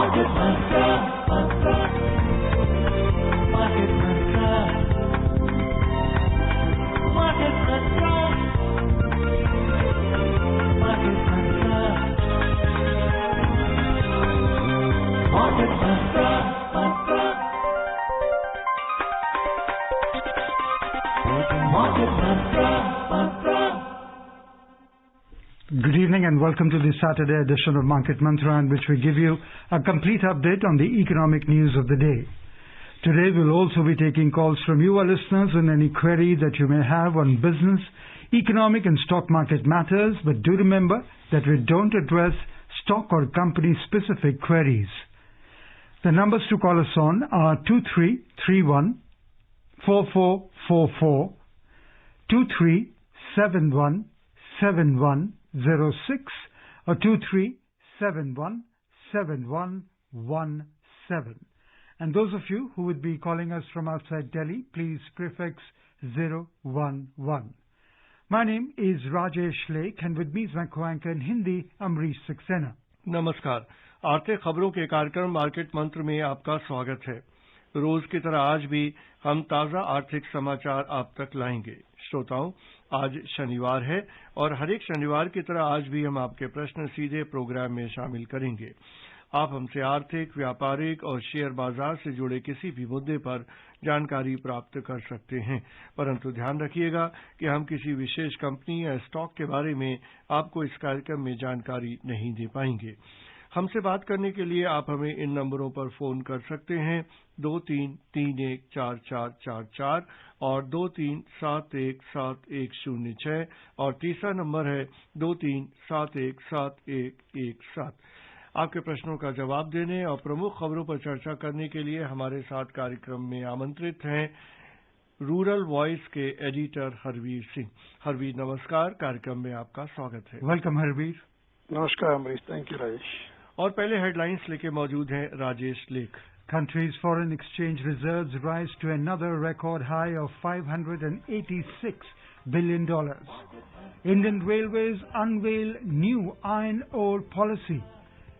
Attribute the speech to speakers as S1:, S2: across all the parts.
S1: Market Mantra. Market Mantra. Market Mantra. Market Mantra. Market Mantra. Market Mantra.
S2: Good evening and welcome to the Saturday edition of Market Mantra, in which we give you a complete update on the economic news of the day. Today we'll also be taking calls from you, our listeners, on any query that you may have on business, economic and stock market matters, but do remember that we don't address stock or company specific queries. The numbers to call us on are 2331 4444, 2371 7106 or 2371 7117. And those of you who would be calling us from outside Delhi, please prefix 011. My name is Rajesh Lake and with me is my co-anchor in Hindi, Amrish Saxena.
S3: नमस्कार। आर्थिक खबरों के कार्यक्रम market मंत्र में आपका स्वागत है। रोज की तरह आज भी हम ताजा आर्थिक समाचार आप तक लाएंगे। श्रोताओं, आज शनिवार है और हर एक शनिवार की तरह आज भी हम आपके प्रश्न सीधे प्रोग्राम में शामिल करेंगे। आप हमसे आर्थिक, व्यापारिक और शेयर बाजार से जुड़े किसी भी मुद्दे पर जानकारी प्राप्त कर सकते हैं, परंतु ध्यान रखिएगा कि हम किसी विशेष कंपनी या स्टॉक के बारे में आपको इस कार्यक्रम में जानकारी नहीं दे पाएंगे। हमसे बात करने के लिए आप हमें इन नंबरों पर फोन कर सकते हैं 23314444 और 23717106 और तीसरा नंबर है 23717117। आपके प्रश्नों का जवाब देने और प्रमुख खबरों पर चर्चा करने के लिए हमारे साथ कार्यक्रम में आमंत्रित हैं रूरल वॉइस के एडिटर हरवीर सिंह। हरवीर नमस्कार, कार्यक्रम में आपका स्वागत है।
S2: वेलकम हरवीर।
S4: नमस्कार अमरीश, थैंक यू राजेश।
S3: और पहले हेडलाइंस लेके मौजूद हैं राजेश लेख।
S2: Country's foreign exchange reserves rise to another record high of $586 billion. Indian Railways unveil new iron ore policy.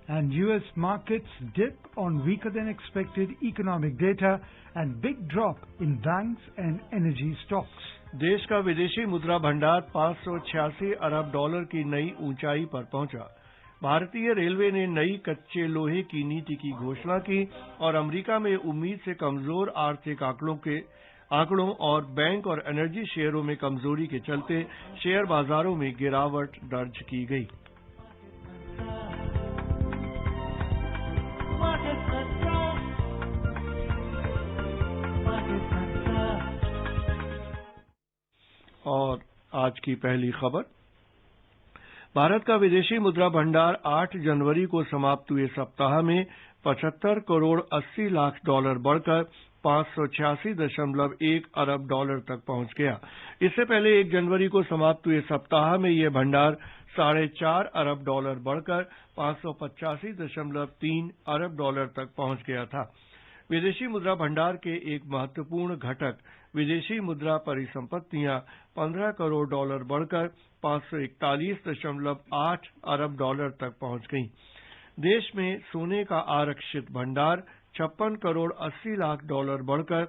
S2: And U.S. markets dip on weaker than expected economic data and big drop in banks and energy stocks.
S3: देश का विदेशी मुद्रा भंडार $586 अरब की नई ऊंचाई पर पहुंचा। भारतीय रेलवे ने नई कच्चे लोहे की नीति की घोषणा की और अमेरिका में उम्मीद से कमजोर आर्थिक आंकड़ों और बैंक और एनर्जी शेयरों में कमजोरी के चलते शेयर बाजारों में गिरावट दर्ज की गई। और आज की पहली खबर, भारत का विदेशी मुद्रा भंडार 8 जनवरी को समाप्त हुए सप्ताह में $75 करोड़ 80 लाख बढ़कर $586.1 अरब तक पहुंच गया। इससे पहले 1 जनवरी को समाप्त हुए सप्ताह में यह भंडार $4.5 अरब बढ़कर $585.3 अरब तक पहुंच गया था। विदेशी मुद्रा भंडार के एक महत्वपूर्ण घटक विदेशी मुद्रा परिसंपत्तियां $15 करोड़ बढ़कर $541.8 अरब तक पहुंच गईं। देश में सोने का आरक्षित भंडार $56 करोड़ 80 लाख बढ़कर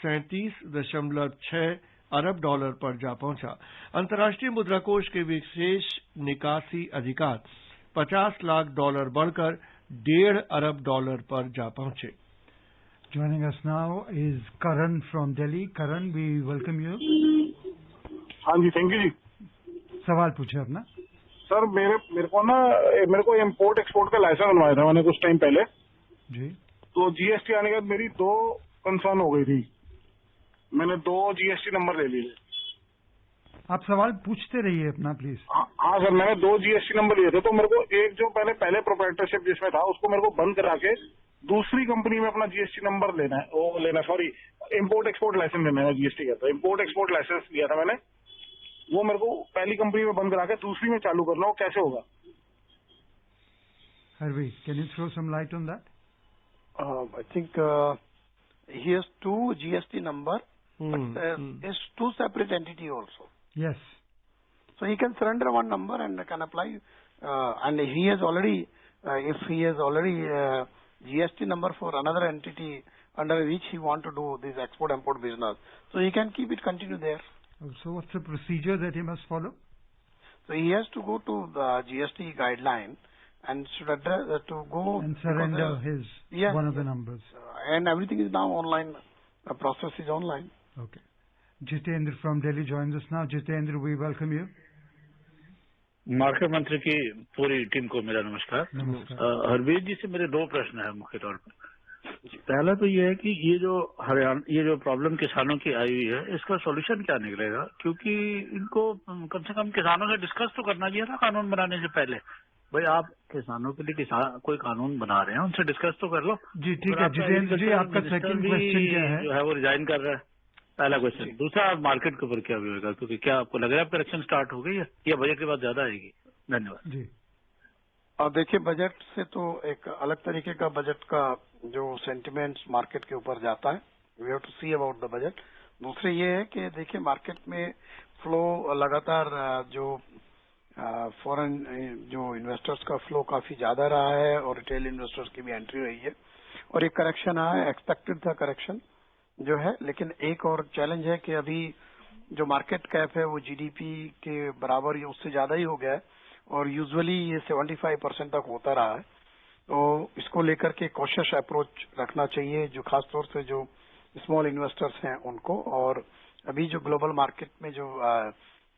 S3: $37.6 अरब पर जा पहुंचा। अंतर्राष्ट्रीय मुद्रा कोष के विशेष निकासी अधिकार $50 लाख बढ़कर $1.5 अरब पर जा पहुंचे।
S2: Joining us now is Karan from Delhi. Karan, we welcome you.
S4: हाँ जी, थैंक यू जी।
S2: सवाल पूछे अपना।
S4: सर मेरे को इम्पोर्ट एक्सपोर्ट का लाइसेंस बनवाया था मैंने कुछ टाइम पहले
S2: जी।
S4: तो जीएसटी आने के बाद मेरी 2 कंसर्न हो गई थी। मैंने 2 जीएसटी नंबर ले लिए।
S2: आप सवाल पूछते रहिए अपना प्लीज।
S4: हाँ सर, मैंने 2 जीएसटी नंबर लिए थे तो मेरे को एक जो पहले प्रोप्राइटरशिप जिसमें था उसको मेरे को बंद करा के दूसरी कंपनी में अपना जीएसटी नंबर लेना है, इम्पोर्ट एक्सपोर्ट लाइसेंस लेना है। जीएसटी कहता है इम्पोर्ट एक्सपोर्ट लाइसेंस लिया था मैंने, वो मेरे को पहली कंपनी में बंद करा के दूसरी में चालू करना, वो कैसे होगा?
S2: Harvey, can you throw some light on that?
S5: I think he has 2 GST number, but is 2 separate entity also.
S2: Yes.
S5: So he can surrender one number and can apply, and he has already, if he has already GST number for another entity under which he want to do this export-import business. So he can keep it continue there.
S2: So what's the procedure that he must follow?
S5: So he has to go to the GST guideline and should address to go
S2: and surrender his one of the numbers.
S5: And everything is now online. The process is online.
S2: Okay. Jitendra from Delhi joins us now. Jitendra, we welcome you.
S6: Market मंत्री की पूरी team को मेरा नमस्कार। हरवीर जी से मेरे 2 प्रश्न है मुख्य तौर पर। पहला तो ये है कि ये जो प्रॉब्लम किसानों की आई हुई है, इसका सॉल्यूशन क्या निकलेगा? क्योंकि इनको कम से कम किसानों से डिस्कस तो करना चाहिए था कानून बनाने से पहले। भाई आप किसानों के लिए कोई कानून बना रहे हैं, उनसे डिस्कस तो कर लो।
S2: जी ठीक है। जितेंद्र जी, आपका सेकंड क्वेश्चन क्या है?
S6: जो है वो रिजाइन कर रहा है, पहला क्वेश्चन। दूसरा, मार्केट के ऊपर क्या होगा? क्योंकि क्या आपको लग रहा है करेक्शन स्टार्ट हो गई है या बजट के बाद ज्यादा आएगी? धन्यवाद
S2: जी।
S5: और देखिए, बजट से तो एक अलग तरीके का बजट का जो सेंटिमेंट्स मार्केट के ऊपर जाता है, we have to see about the budget. दूसरे ये है कि देखिए मार्केट में फ्लो लगातार जो फॉरेन जो इन्वेस्टर्स का फ्लो काफी ज्यादा रहा है और रिटेल इन्वेस्टर्स की भी एंट्री रही है और एक करेक्शन आया है, एक्सपेक्टेड था करेक्शन जो है। लेकिन एक और चैलेंज है कि अभी जो मार्केट कैप है वो जीडीपी के बराबर या उससे ज्यादा ही हो गया है और यूजुअली ये 75% तक होता रहा है। तो इसको लेकर के कॉशियस अप्रोच रखना चाहिए, जो खासतौर से जो स्मॉल इन्वेस्टर्स हैं उनको। और अभी जो ग्लोबल मार्केट में जो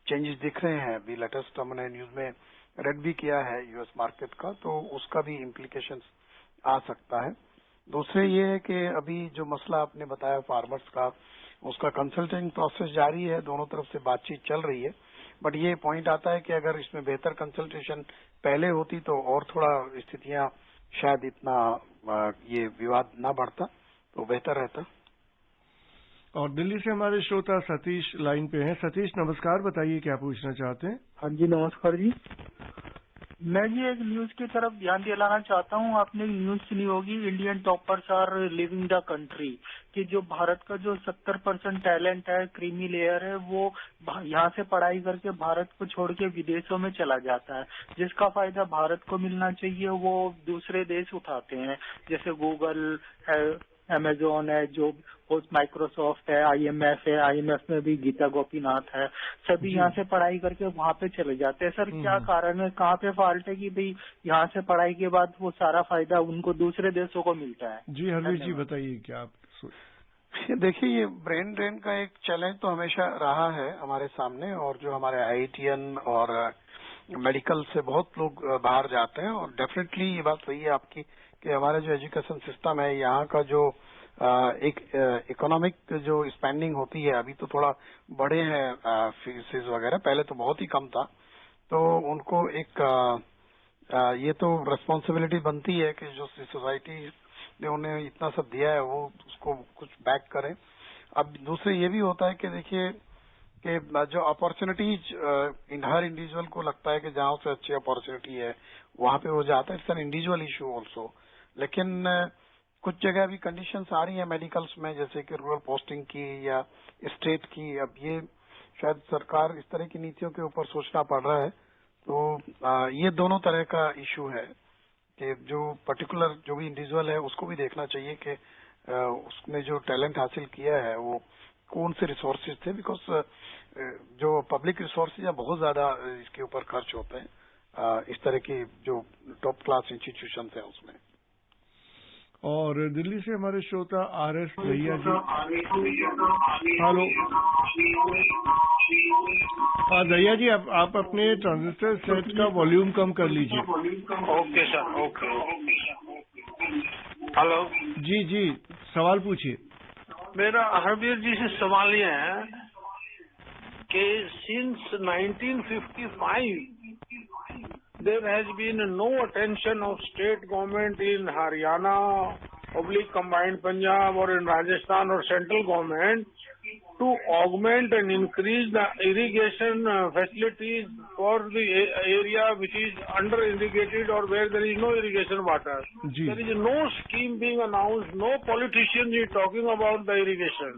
S5: चेंजेस दिख रहे हैं, अभी लेटेस्ट हमने न्यूज में रेड भी किया है यूएस मार्केट का, तो उसका भी इम्प्लीकेशंस आ सकता है। दूसरे ये है कि अभी जो मसला आपने बताया फार्मर्स का, उसका कंसल्टिंग प्रोसेस जारी है, दोनों तरफ से बातचीत चल रही है। बट ये पॉइंट आता है कि अगर इसमें बेहतर कंसल्टेशन पहले होती तो और थोड़ा स्थितियां शायद इतना ये विवाद ना बढ़ता तो बेहतर रहता।
S3: और दिल्ली से हमारे श्रोता सतीश लाइन पे हैं। सतीश नमस्कार, बताइए क्या पूछना चाहते हैं?
S7: हाँ जी नमस्कार जी। मैं जी एक न्यूज की तरफ ध्यान दिलाना चाहता हूँ। आपने न्यूज सुनी होगी, Indian toppers are living the country, कि जो भारत का जो 70% टैलेंट है, क्रीमी लेयर है, वो यहाँ से पढ़ाई करके भारत को छोड़ के विदेशों में चला जाता है। जिसका फायदा भारत को मिलना चाहिए वो दूसरे देश उठाते हैं, जैसे गूगल है, अमेजोन है, जो माइक्रोसॉफ्ट है, आईएमएफ है, आईएमएफ में भी गीता गोपीनाथ है, सभी यहाँ से पढ़ाई करके वहाँ पे चले जाते हैं। सर क्या कारण है, कहाँ पे फॉल्ट है कि भाई यहाँ से पढ़ाई के बाद वो सारा फायदा उनको दूसरे देशों को मिलता है?
S3: जी हरवीर जी बताइए क्या आप।
S5: देखिए, ये ब्रेन ड्रेन का एक चैलेंज तो हमेशा रहा है हमारे सामने, और जो हमारे आईआईटीएन और मेडिकल से बहुत लोग बाहर जाते हैं। और डेफिनेटली ये बात सही है आपकी कि हमारा जो एजुकेशन सिस्टम है, यहाँ का जो एक इकोनॉमिक जो स्पेंडिंग होती है, अभी तो थोड़ा बड़े हैं फीसेस वगैरह, पहले तो बहुत ही कम था। तो उनको एक ये तो रिस्पॉन्सिबिलिटी बनती है कि जो सोसाइटी ने उन्हें इतना सब दिया है वो उसको कुछ बैक करें। अब दूसरे ये भी होता है कि देखिए कि जो अपॉर्चुनिटीज हर इंडिविजुअल को लगता है कि जहाँ से अच्छी अपॉर्चुनिटी है वहाँ पे वो जाता है। It's an individual issue also. लेकिन कुछ जगह अभी कंडीशंस आ रही है मेडिकल्स में, जैसे कि रूरल पोस्टिंग की या स्टेट की। अब ये शायद सरकार इस तरह की नीतियों के ऊपर सोचना पड़ रहा है। तो ये दोनों तरह का इशू है कि जो पर्टिकुलर जो भी इंडिविजुअल है उसको भी देखना चाहिए कि उसने जो टैलेंट हासिल किया है वो कौन से रिसोर्सेज थे, बिकॉज जो पब्लिक रिसोर्सेज है बहुत ज्यादा इसके ऊपर खर्च होते हैं इस तरह की जो टॉप क्लास इंस्टीट्यूशन है उसमें।
S3: और दिल्ली से हमारे श्रोता आरएस भैया जी। हेलो भैया जी, आप अपने ट्रांजिस्टर सेट का वॉल्यूम कम कर लीजिए।
S8: Okay sir, okay. हेलो
S3: जी जी, सवाल पूछिए।
S8: मेरा हरवीर जी से सवाल ये है कि since 1955 there has been no attention of state government in Haryana, combined Punjab or in Rajasthan or central government to augment and increase the irrigation facilities for the area which is under irrigated or where there is no irrigation water. There is no scheme being announced, no politician is talking about the irrigation.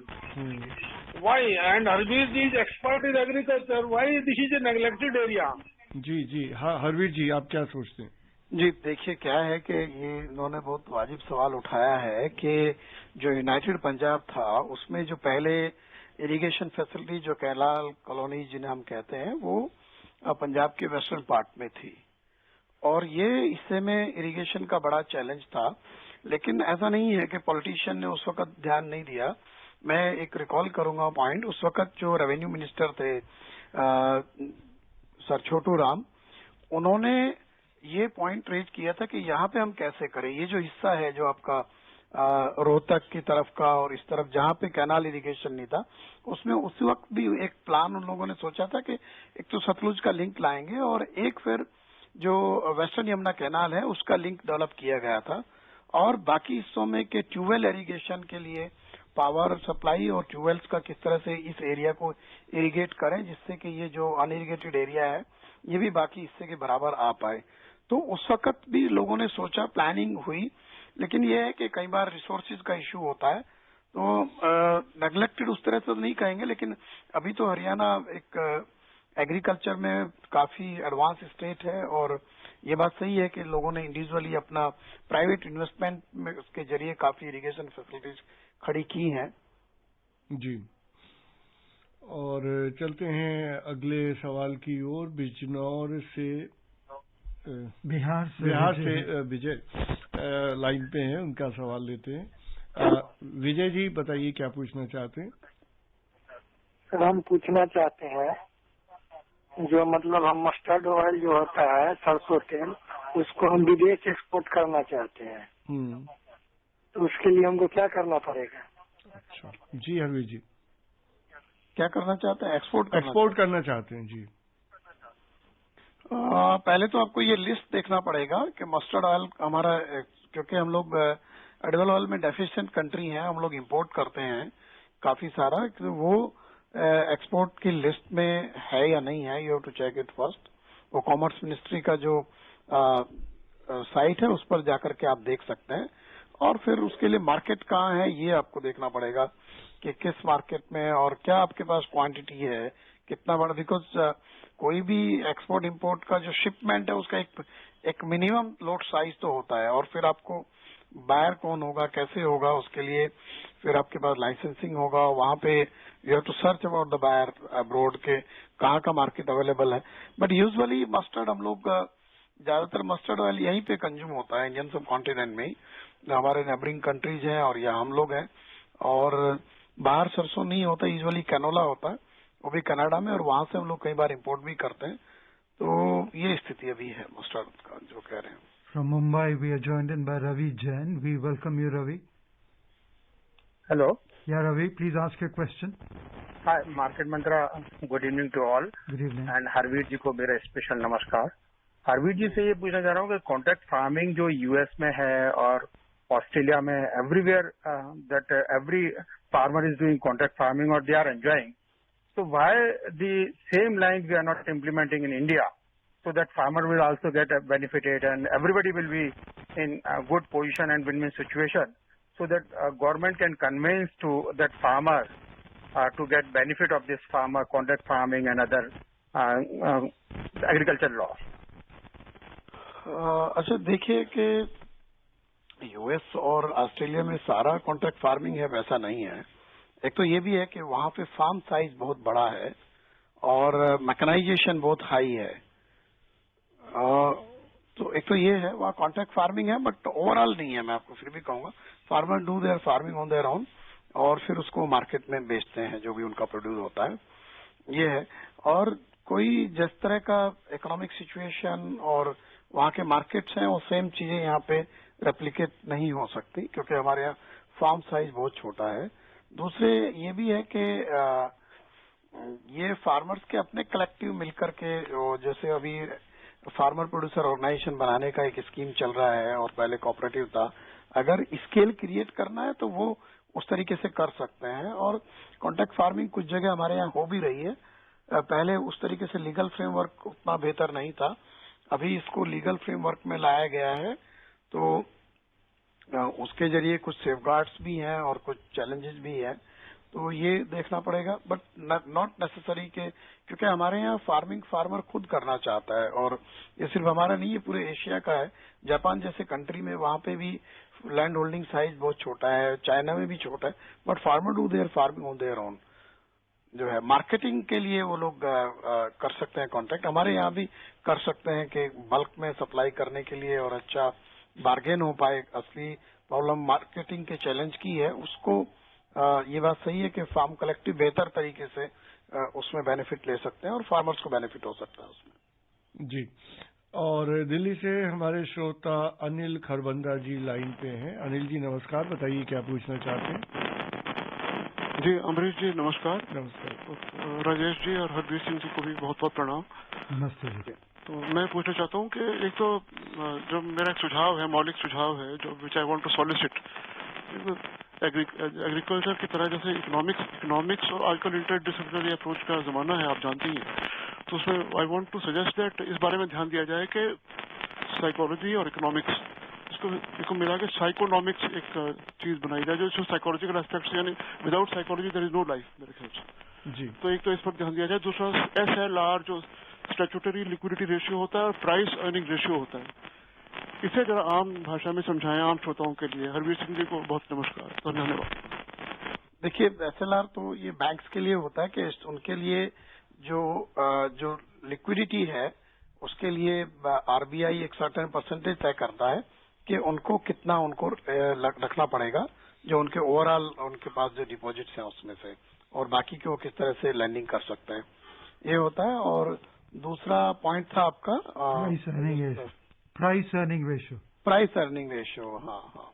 S8: Why? And Harbir ji is expert in agriculture. Why this is a neglected area?
S3: जी जी, हाँ हरवीर जी, आप क्या सोचते हैं?
S5: जी देखिए क्या है कि ये इन्होंने बहुत वाजिब सवाल उठाया है कि जो यूनाइटेड पंजाब था उसमें जो पहले इरिगेशन फैसिलिटी जो कैनाल कॉलोनी जिन्हें हम कहते हैं वो पंजाब के वेस्टर्न पार्ट में थी और ये हिस्से में इरिगेशन का बड़ा चैलेंज था। लेकिन ऐसा नहीं है कि पॉलिटिशियन ने उस वक्त ध्यान नहीं दिया। मैं एक रिकॉल करूंगा पॉइंट, उस वक्त जो रेवेन्यू मिनिस्टर थे सर छोटू राम, उन्होंने ये पॉइंट रेज किया था कि यहाँ पे हम कैसे करें। ये जो हिस्सा है जो आपका रोहतक की तरफ का और इस तरफ जहाँ पे कैनाल इरिगेशन नहीं था, उसमें उस वक्त भी एक प्लान उन लोगों ने सोचा था कि एक तो सतलुज का लिंक लाएंगे और एक फिर जो वेस्टर्न यमुना कैनाल है उसका लिंक डेवलप किया गया था और बाकी हिस्सों में के ट्यूबवेल इरिगेशन के लिए पावर सप्लाई और ट्यूबवेल्स का किस तरह से इस एरिया को इरिगेट करें जिससे कि ये जो अनइरिगेटेड एरिया है ये भी बाकी हिस्से के बराबर आ पाए। तो उस वक्त भी लोगों ने सोचा, प्लानिंग हुई, लेकिन ये है कि कई बार रिसोर्सेज का इश्यू होता है तो नेग्लेक्टेड उस तरह से तो नहीं कहेंगे, लेकिन अभी तो हरियाणा एक एग्रीकल्चर में काफी एडवांस स्टेट है और ये बात सही है कि लोगों ने इंडिविजुअली अपना प्राइवेट इन्वेस्टमेंट में उसके जरिए काफी इरिगेशन फैसिलिटीज खड़ी की हैं।
S3: जी, और चलते हैं अगले सवाल की ओर। बिजनौर से
S2: बिहार से
S3: विजय लाइन पे हैं, उनका सवाल लेते हैं। विजय जी बताइए क्या पूछना चाहते हैं।
S9: सर हम पूछना चाहते हैं जो मतलब हम मस्टर्ड ऑयल जो होता है सरसों तेल उसको हम विदेश एक्सपोर्ट करना चाहते हैं, तो उसके लिए हमको क्या करना पड़ेगा?
S3: अच्छा जी हरवीर जी,
S5: क्या करना चाहते हैं?
S3: एक्सपोर्ट करना चाहते हैं जी।
S5: पहले तो आपको ये लिस्ट देखना पड़ेगा कि मस्टर्ड ऑयल हमारा, क्योंकि हम लोग एडिबल ऑयल में डेफिशिएंट कंट्री हैं, हम लोग इंपोर्ट करते हैं काफी सारा, तो वो एक्सपोर्ट की लिस्ट में है या नहीं है, you have to check it first. वो कॉमर्स मिनिस्ट्री का जो साइट है उस पर जाकर के आप देख सकते हैं और फिर उसके लिए मार्केट कहाँ है ये आपको देखना पड़ेगा कि किस मार्केट में और क्या आपके पास क्वांटिटी है, कितना बड़ा, बिकॉज कोई भी एक्सपोर्ट इंपोर्ट का जो शिपमेंट है उसका एक मिनिमम लोड साइज तो होता है और फिर आपको बायर कौन होगा, कैसे होगा, उसके लिए फिर आपके पास लाइसेंसिंग होगा, वहां पे you have to search about the buyer abroad के कहाँ का मार्केट अवेलेबल है। बट यूजुअली मस्टर्ड हम लोग ज्यादातर मस्टर्ड ऑयल यहीं पे कंज्यूम होता है इंडियन सब कॉन्टिनेंट में ही, हमारे नेबरिंग कंट्रीज हैं और यहाँ हम लोग हैं, और बाहर सरसों नहीं होता, यूजुअली कैनोला होता है, वो भी कनाडा में, और वहां से हम लोग कई बार इंपोर्ट भी करते हैं। तो ये स्थिति अभी है मस्टर्ड का जो कह रहे हैं।
S2: From Mumbai, we are joined in by Ravi Jain. We welcome you, Ravi.
S10: Hello.
S2: Yeah, Ravi, please ask your question.
S10: Hi, market Mantra. Good evening to all.
S2: Good evening.
S10: And Harveer ji को मेरा स्पेशल नमस्कार. हरवीर जी से ये पूछना चाह रहा हूँ कि कॉन्ट्रैक्ट फार्मिंग जो यूएस में है और ऑस्ट्रेलिया में, everywhere that every farmer is doing contract farming और they are enjoying, so why the same lines we are not implementing in India so that farmer will also get benefited and everybody will be in a good position and win-win situation, so that government can convince to that farmer to get benefit of this farmer contract farming and other agriculture laws.
S5: अच्छा देखिए कि US और Australia में सारा contract farming है वैसा नहीं है। एक तो ये भी है कि वहां पे फार्म साइज बहुत बड़ा है और मैकेनाइजेशन बहुत हाई है, तो एक तो ये है वहाँ कॉन्ट्रैक्ट फार्मिंग है, बट ओवरऑल नहीं है। मैं आपको फिर भी कहूंगा farmer do their farming on their own और फिर उसको मार्केट में बेचते हैं जो भी उनका प्रोड्यूस होता है, ये है। और कोई जिस तरह का इकोनॉमिक सिचुएशन और वहाँ के मार्केट्स हैं वो सेम चीजें यहाँ पे रेप्लिकेट नहीं हो सकती, क्योंकि हमारे यहाँ फार्म साइज बहुत छोटा है। दूसरे ये भी है कि ये फार्मर्स के अपने कलेक्टिव मिलकर के, जैसे अभी फार्मर प्रोड्यूसर ऑर्गेनाइजेशन बनाने का एक स्कीम चल रहा है और पहले कोऑपरेटिव था, अगर स्केल क्रिएट करना है तो वो उस तरीके से कर सकते हैं। और कॉन्ट्रैक्ट फार्मिंग कुछ जगह हमारे यहाँ हो भी रही है, पहले उस तरीके से लीगल फ्रेमवर्क उतना बेहतर नहीं था, अभी इसको लीगल फ्रेमवर्क में लाया गया है, तो उसके जरिए कुछ सेफगार्ड्स भी हैं और कुछ चैलेंजेस भी हैं। तो ये देखना पड़ेगा, बट नॉट नेसेसरी के, क्योंकि हमारे यहाँ फार्मर खुद करना चाहता है, और ये सिर्फ हमारा नहीं, ये पूरे एशिया का है। जापान जैसे कंट्री में वहां पे भी लैंड होल्डिंग साइज बहुत छोटा है, चाइना में भी छोटा है, but farmer do their farming on their own. जो है मार्केटिंग के लिए वो लोग कर सकते हैं कॉन्ट्रैक्ट, हमारे यहाँ भी कर सकते हैं कि बल्क में सप्लाई करने के लिए और अच्छा बार्गेन हो पाए। असली प्रॉब्लम मार्केटिंग के चैलेंज की है, उसको ये बात सही है कि फार्म कलेक्टिव बेहतर तरीके से उसमें बेनिफिट ले सकते हैं और फार्मर्स को बेनिफिट हो सकता है उसमें।
S3: जी। और दिल्ली से हमारे श्रोता अनिल खरबंदा जी लाइन पे हैं। अनिल जी नमस्कार, बताइए क्या पूछना चाहते हैं।
S11: जी अमरीश जी नमस्कार।
S3: नमस्कार।
S11: राजेश जी और हरबीर सिंह जी को भी बहुत बहुत प्रणाम।
S2: नमस्ते जी।
S11: तो मैं पूछना चाहता हूँ कि एक तो जो मेरा एक सुझाव है, मौलिक सुझाव है, जो which I want to solicit, agriculture की तरह जैसे इकोनॉमिक्स और आजकल इंटरडिसिप्लिनरी अप्रोच का जमाना है, आप जानते ही हैं, तो उसमें I want to suggest that इस बारे में ध्यान दिया जाए कि साइकोलॉजी और इकोनॉमिक्स इसको मिला के साइकोनॉमिक्स एक चीज बनाई जाए, जो साइकोलॉजिकल एस्पेक्ट्स, यानी without psychology there is no life मेरे ख्याल से।
S3: जी।
S11: तो एक तो इस पर ध्यान दिया जाए। दूसरा SLR जो स्टैट्यूटरी लिक्विडिटी रेशियो होता है और प्राइस अर्निंग रेशियो होता है, इसे जरा आम भाषा में समझाएं आम श्रोताओं के लिए। हरबीर सिंह जी को बहुत नमस्कार और धन्यवाद।
S5: देखिए SLR तो ये बैंक्स के लिए होता है कि उनके लिए जो लिक्विडिटी है उसके लिए RBI एक सर्टेन परसेंटेज तय करता है कि उनको कितना उनको रखना पड़ेगा, जो उनके ओवरऑल उनके पास जो डिपॉजिट्स हैं उसमें से, और बाकी को किस तरह से लैंडिंग कर सकते हैं, ये होता है। और दूसरा पॉइंट था आपका
S2: प्राइस अर्निंग रेशियो।
S5: हाँ।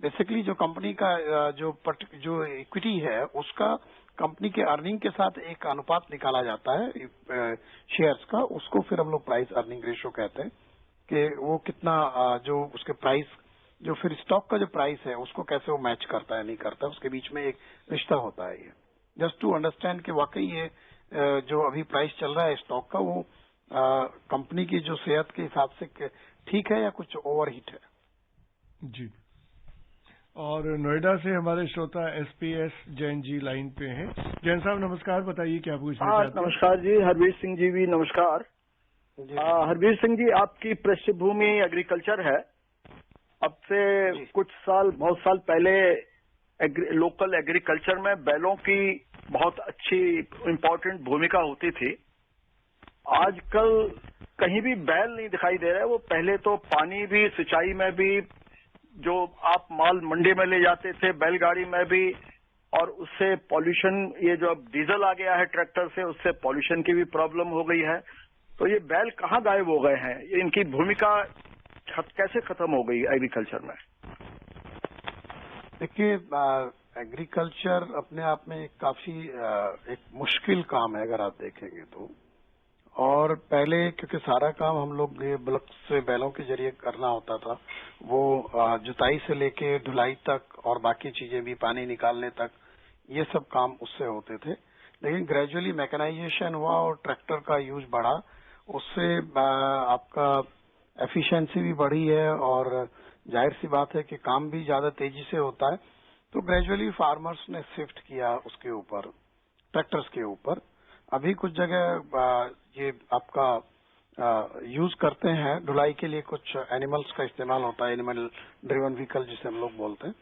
S5: बेसिकली जो कंपनी का जो इक्विटी है उसका कंपनी के अर्निंग के साथ एक अनुपात निकाला जाता है शेयर्स का, उसको फिर हम लोग प्राइस अर्निंग रेशियो कहते हैं कि वो कितना जो उसके प्राइस, जो फिर स्टॉक का जो प्राइस है उसको कैसे वो मैच करता है नहीं करता है, उसके बीच में एक रिश्ता होता है। ये जस्ट टू अंडरस्टैंड कि वाकई ये जो अभी प्राइस चल रहा है स्टॉक का वो कंपनी की जो सेहत के हिसाब से ठीक है या कुछ ओवरहीट है।
S3: जी। और नोएडा से हमारे श्रोता SPS जैन जी लाइन पे हैं। जैन साहब नमस्कार, बताइए क्या पूछना चाहते हैं।
S12: नमस्कार जी। हरबीर सिंह जी भी नमस्कार। हरबीर सिंह जी, आपकी पृष्ठभूमि एग्रीकल्चर है। अब से बहुत साल पहले लोकल एग्रीकल्चर में बैलों की बहुत अच्छी इम्पोर्टेंट भूमिका होती थी। आजकल कहीं भी बैल नहीं दिखाई दे रहा है। वो पहले तो पानी भी, सिंचाई में भी, जो आप माल मंडी में ले जाते थे बैलगाड़ी में भी, और उससे पॉल्यूशन, ये जो अब डीजल आ गया है ट्रैक्टर से, उससे पॉल्यूशन की भी प्रॉब्लम हो गई है। तो ये बैल कहाँ गायब हो गए हैं? इनकी भूमिका कैसे खत्म हो गई एग्रीकल्चर में?
S5: देखिए एग्रीकल्चर अपने आप में काफी एक मुश्किल काम है अगर आप देखेंगे तो। और पहले क्योंकि सारा काम हम लोग ये बल्क से बैलों के जरिए करना होता था, वो जुताई से लेके ढुलाई तक और बाकी चीजें भी, पानी निकालने तक, ये सब काम उससे होते थे। लेकिन ग्रेजुअली मैकेनाइजेशन हुआ और ट्रैक्टर का यूज बढ़ा, उससे आपका एफिशिएंसी भी बढ़ी है और जाहिर सी बात है कि काम भी ज्यादा तेजी से होता है। तो ग्रेजुअली फार्मर्स ने शिफ्ट किया उसके ऊपर, ट्रैक्टर्स के ऊपर। अभी कुछ जगह ये आपका यूज करते हैं ढुलाई के लिए, कुछ एनिमल्स का इस्तेमाल होता है, एनिमल ड्रिवन व्हीकल जिसे हम लोग बोलते हैं।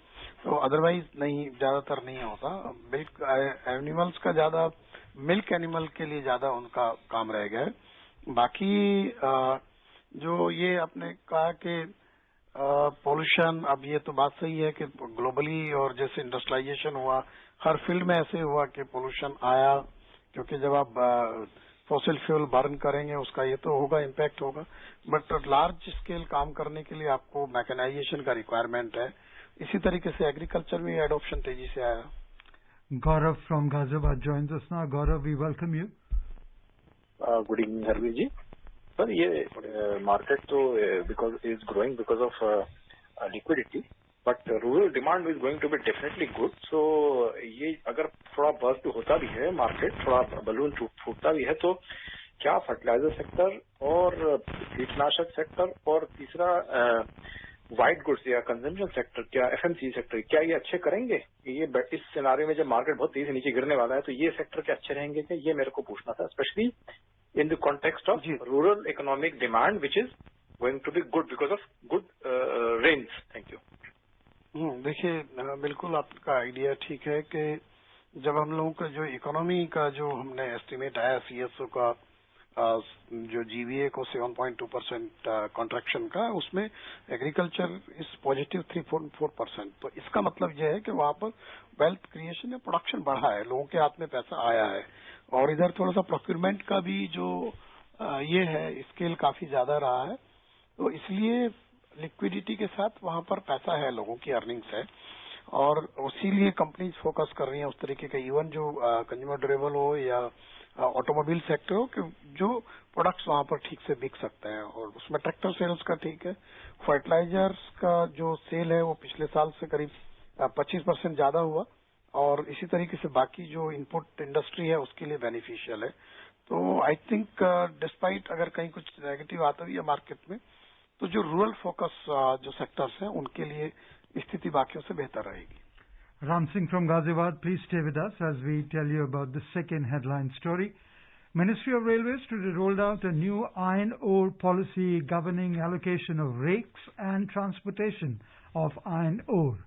S5: तो अदरवाइज नहीं, ज्यादातर नहीं होता। मिल्क एनिमल्स का ज्यादा, मिल्क एनिमल के लिए ज्यादा उनका काम रह गया है। बाकी जो ये आपने कहा कि पोल्यूशन, अब ये तो बात सही है कि ग्लोबली और जैसे इंडस्ट्रियलाइजेशन हुआ, हर फील्ड में ऐसे हुआ कि पोल्यूशन आया, क्योंकि जब आप फॉसिल फ्यूल बर्न करेंगे उसका ये तो होगा, इम्पैक्ट होगा। बट लार्ज स्केल काम करने के लिए आपको मैकेनाइजेशन का रिक्वायरमेंट है। इसी तरीके से एग्रीकल्चर में एडॉप्शन तेजी से आया।
S2: Gaurav from Ghaziabad joins us now. Gaurav, we welcome you.
S13: Good evening Harbir ji. Sir, ये मार्केट तो because is growing because of liquidity, but rural demand is going to be definitely good. So ये अगर थोड़ा बर्स्ट होता भी है मार्केट, थोड़ा बलून फूटता भी है, तो क्या फर्टिलाइजर सेक्टर और कीटनाशक सेक्टर और तीसरा व्हाइट गुड्स या कंजम्पशन सेक्टर, क्या एफएमसीजी सेक्टर, क्या ये अच्छे करेंगे? ये इस सिनारियो में जब मार्केट बहुत तेजी से नीचे गिरने वाला है तो ये सेक्टर क्या अच्छे रहेंगे क्या? ये मेरे को पूछना था, specially in the context of rural economic demand which is going to be good because of good rains. Thank you.
S5: देखिए, बिल्कुल आपका आइडिया ठीक है कि जब हम लोगों का जो इकोनॉमी का जो हमने एस्टिमेट आया सीएसओ का जो जीवीए को 7.2% कॉन्ट्रैक्शन का, उसमें एग्रीकल्चर इज पॉजिटिव 3.4%। तो इसका मतलब यह है कि वहां पर वेल्थ क्रिएशन या प्रोडक्शन बढ़ा है, लोगों के हाथ में पैसा आया है। और इधर थोड़ा सा प्रोक्यूरमेंट का भी जो ये है स्केल काफी ज्यादा रहा है, तो इसलिए लिक्विडिटी के साथ वहां पर पैसा है, लोगों की अर्निंग्स है, और इसीलिए कंपनीज फोकस कर रही हैं उस तरीके का, इवन जो कंज्यूमर ड्यूरेबल हो या ऑटोमोबाइल सेक्टर हो, कि जो प्रोडक्ट्स वहां पर ठीक से बिक सकते हैं। और उसमें ट्रैक्टर सेल्स का ठीक है, फर्टिलाइजर्स का जो सेल है वो पिछले साल से करीब 25% ज्यादा हुआ, और इसी तरीके से बाकी जो इनपुट इंडस्ट्री है उसके लिए बेनिफिशियल है। तो आई थिंक डिस्पाइट अगर कहीं कुछ नेगेटिव आता भी है मार्केट में, तो जो रूरल फोकस जो सेक्टर्स हैं उनके लिए स्थिति बाकियों से बेहतर रहेगी।
S2: Ram Singh from Ghaziabad, please stay with us as we tell you about the second headline story. Ministry of Railways today rolled out a new iron ore policy governing allocation of rakes and transportation of iron ore.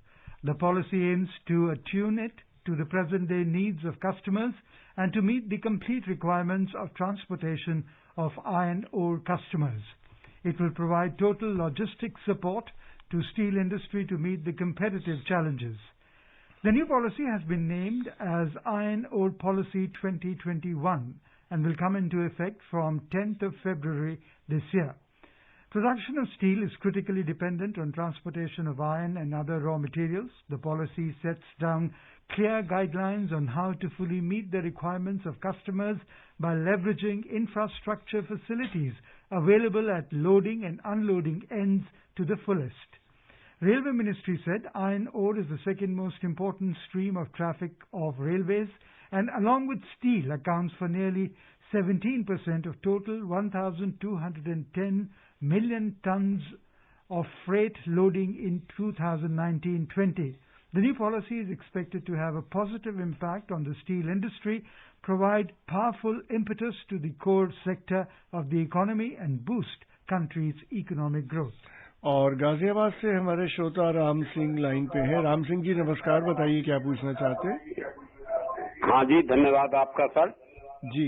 S2: The policy aims to attune it to the present-day needs of customers and to meet the complete requirements of transportation of iron ore customers. It will provide total logistic support to steel industry to meet the competitive challenges. The new policy has been named as Iron Ore Policy 2021 and will come into effect from 10th of February this year. Production of steel is critically dependent on transportation of iron and other raw materials. The policy sets down clear guidelines on how to fully meet the requirements of customers by leveraging infrastructure facilities available at loading and unloading ends to the fullest. Railway Ministry said iron ore is the second most important stream of traffic of railways and along with steel accounts for nearly 17% of total 1,210 million tons of freight loading in 2019-20. The new policy is expected to have a positive impact on the steel industry, provide powerful impetus to the core sector of the economy and boost country's economic growth.
S3: और गाजियाबाद से हमारे श्रोता Ram Singh line पे हैं। राम सिंह जी नमस्कार, बताइए क्या पूछना चाहते हैं?
S14: हाँ जी, धन्यवाद आपका सर
S3: जी।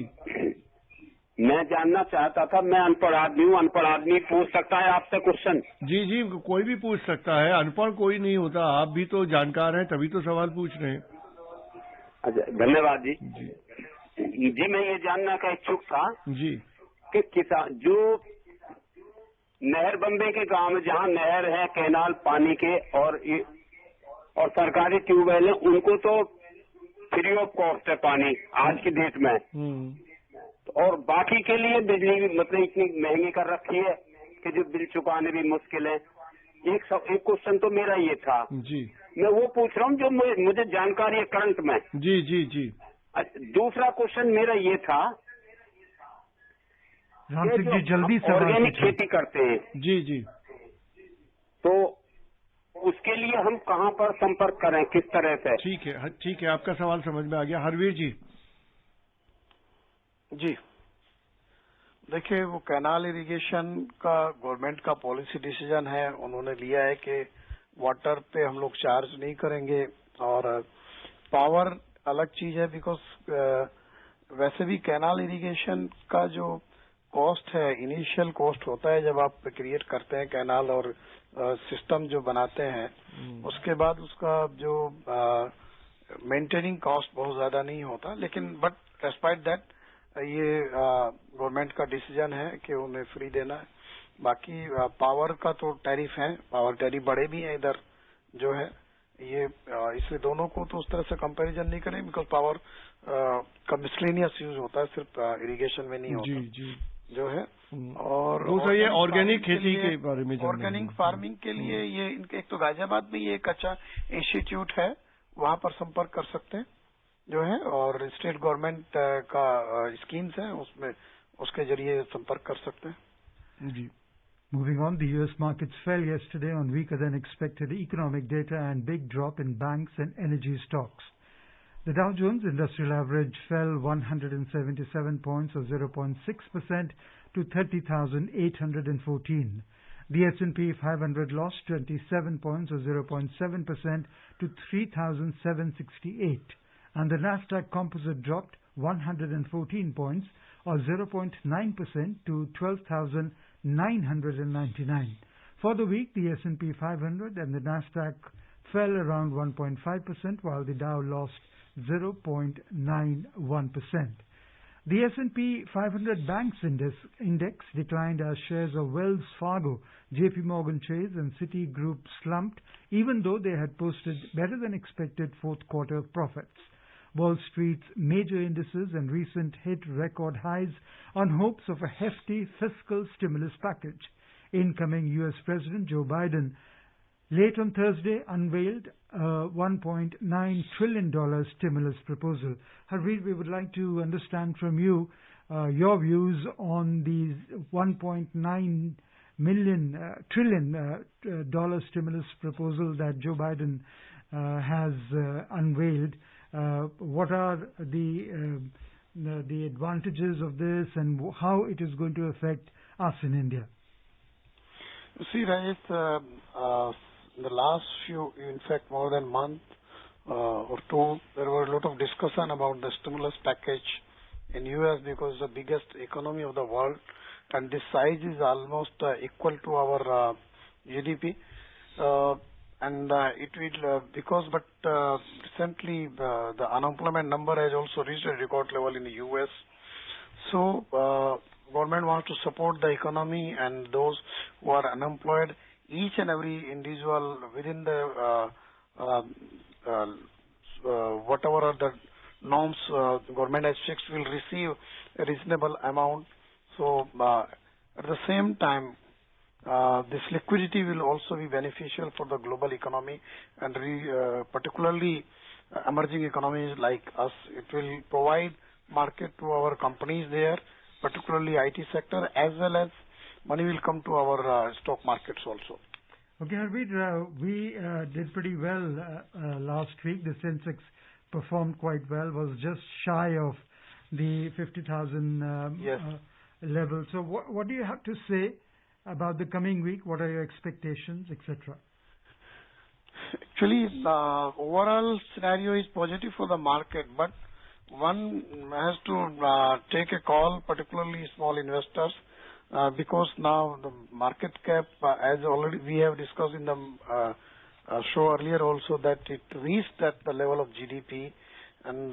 S14: मैं जानना चाहता था, मैं अनपढ़ आदमी हूँ, अनपढ़ आदमी पूछ सकता है आपसे क्वेश्चन?
S3: जी जी, कोई भी पूछ सकता है, अनपढ़ कोई नहीं होता। आप भी तो जानकार हैं, तभी तो सवाल पूछ रहे हैं।
S14: अच्छा, धन्यवाद जी। जी मैं ये जानना का इच्छुक था
S3: जी
S14: कि किसान जो नहर बम्बे के गांव में जहाँ नहर है, कैनाल पानी के और सरकारी ट्यूबवेल है, उनको तो फ्री ऑफ कॉस्ट है पानी आज के डेट में, और बाकी के लिए बिजली भी मतलब इतनी महंगी कर रखी है कि जो बिल चुकाने भी मुश्किल है। एक क्वेश्चन तो मेरा ये था
S3: जी,
S14: मैं वो पूछ रहा हूँ जो मुझे जानकारी है करंट में।
S3: जी जी जी।
S14: दूसरा क्वेश्चन मेरा ये था,
S2: राम सिंह जी जल्दी सवाल
S14: ऑर्गेनिक खेती करते हैं
S3: जी जी,
S14: तो उसके लिए हम कहाँ पर संपर्क करें, किस तरह से?
S3: ठीक है ठीक है, आपका सवाल समझ में आ गया। हरवीर जी।
S5: जी देखिए, वो कैनाल इरिगेशन का गवर्नमेंट का पॉलिसी डिसीजन है, उन्होंने लिया है कि वाटर पे हम लोग चार्ज नहीं करेंगे, और पावर अलग चीज है, बिकॉज वैसे भी कैनाल इरिगेशन का जो कॉस्ट है, इनिशियल कॉस्ट होता है जब आप क्रिएट करते हैं कैनाल और सिस्टम जो बनाते हैं, उसके बाद उसका जो मेंटेनिंग कॉस्ट बहुत ज्यादा नहीं होता। लेकिन बट डिस्पाइट दैट ये गवर्नमेंट का डिसीजन है कि उन्हें फ्री देना है। बाकी पावर का तो टैरिफ है, पावर टैरिफ बड़े भी हैं इधर जो है ये, इसलिए दोनों को तो उस तरह से कंपैरिजन नहीं करें, बिकॉज पावर का मिसलेनियस यूज होता है, सिर्फ इरिगेशन में नहीं होता
S3: जी जी
S5: जो है। और
S3: ये ऑर्गेनिक खेती के बारे में,
S5: ऑर्गेनिक फार्मिंग के लिए ये इनके एक तो गाजियाबाद में ये एक अच्छा इंस्टीट्यूट है, वहां पर संपर्क कर सकते हैं जो है, और स्टेट गवर्नमेंट का स्कीम्स है उसमें, उसके जरिए संपर्क कर सकते हैं
S3: जी।
S2: Moving on, the U.S. markets fell yesterday on weaker than expected economic data and big drop in banks and energy stocks. The Dow Jones Industrial Average fell 177 points or 0.6% to 30,814. The S&P 500 lost 27 points or 0.7% to 3,768. And the Nasdaq Composite dropped 114 points or 0.9% to 12,999. For the week, the S&P 500 and the Nasdaq fell around 1.5%, while the Dow lost 0.91%. The S&P 500 Banks Index declined as shares of Wells Fargo, JP Morgan Chase and Citigroup slumped, even though they had posted better than expected fourth quarter profits. Wall Street's major indices and recent hit record highs on hopes of a hefty fiscal stimulus package. Incoming U.S. President Joe Biden late on Thursday unveiled a $1.9 trillion stimulus proposal. Harveer, we would like to understand from you your views on the $1.9 trillion stimulus proposal that Joe Biden has unveiled. What are the advantages of this and how it is going to affect us in India?
S5: You see, Rajesh, in the last few, in fact, more than a month or two, there were a lot of discussion about the stimulus package in U.S. because the biggest economy of the world, and this size is almost equal to our GDP. And it will, recently the unemployment number has also reached a record level in the U.S. So, government wants to support the economy and those who are unemployed. Each and every individual within the whatever are the norms the government has fixed will receive a reasonable amount. So, at the same time, this liquidity will also be beneficial for the global economy and particularly emerging economies like us. It will provide market to our companies there, particularly IT sector, as well as money will come to our stock markets also.
S2: Okay, Harveer, we did pretty well last week. The Sensex performed quite well, was just shy of the 50,000 level. So what do you have to say about the coming week? What are your expectations, etc.?
S5: Actually, the overall scenario is positive for the market, but one has to take a call, particularly small investors, because now the market cap, as already we have discussed in the show earlier also, that it reached at the level of GDP, and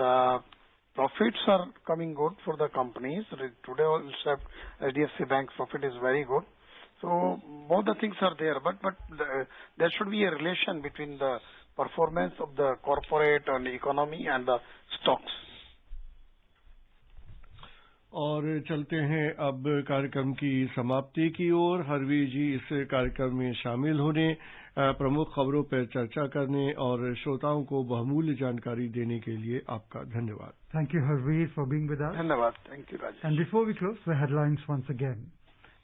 S5: profits are coming good for the companies. Today also HDFC Bank's profit is very good. So both the things are there, but there should be a relation between the performance of the corporate and the economy and the stocks.
S3: और चलते हैं अब कार्यक्रम की समाप्ति की ओर। हरवीर जी इस कार्यक्रम में शामिल होने, प्रमुख खबरों पर चर्चा करने और श्रोताओं को बहुमूल्य जानकारी देने के लिए आपका धन्यवाद।
S2: Thank you, Harveer, for being with us.
S5: धन्यवाद. Thank you, Rajesh.
S2: And before we close, the headlines once again.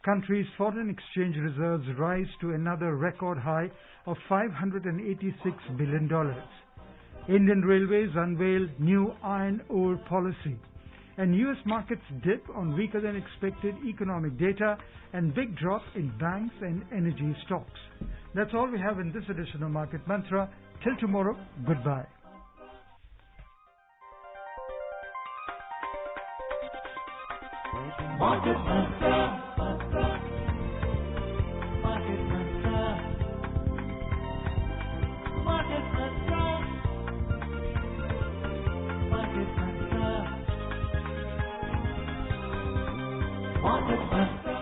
S2: Country's foreign exchange reserves rise to another record high of $586 billion. Indian Railways unveiled new iron ore policy. And U.S. markets dip on weaker than expected economic data and big drop in banks and energy stocks. That's all we have in this edition of Market Mantra. Till tomorrow, goodbye.
S1: Market Mantra. Market Mantra. Market Mantra. Market Mantra. Market Mantra.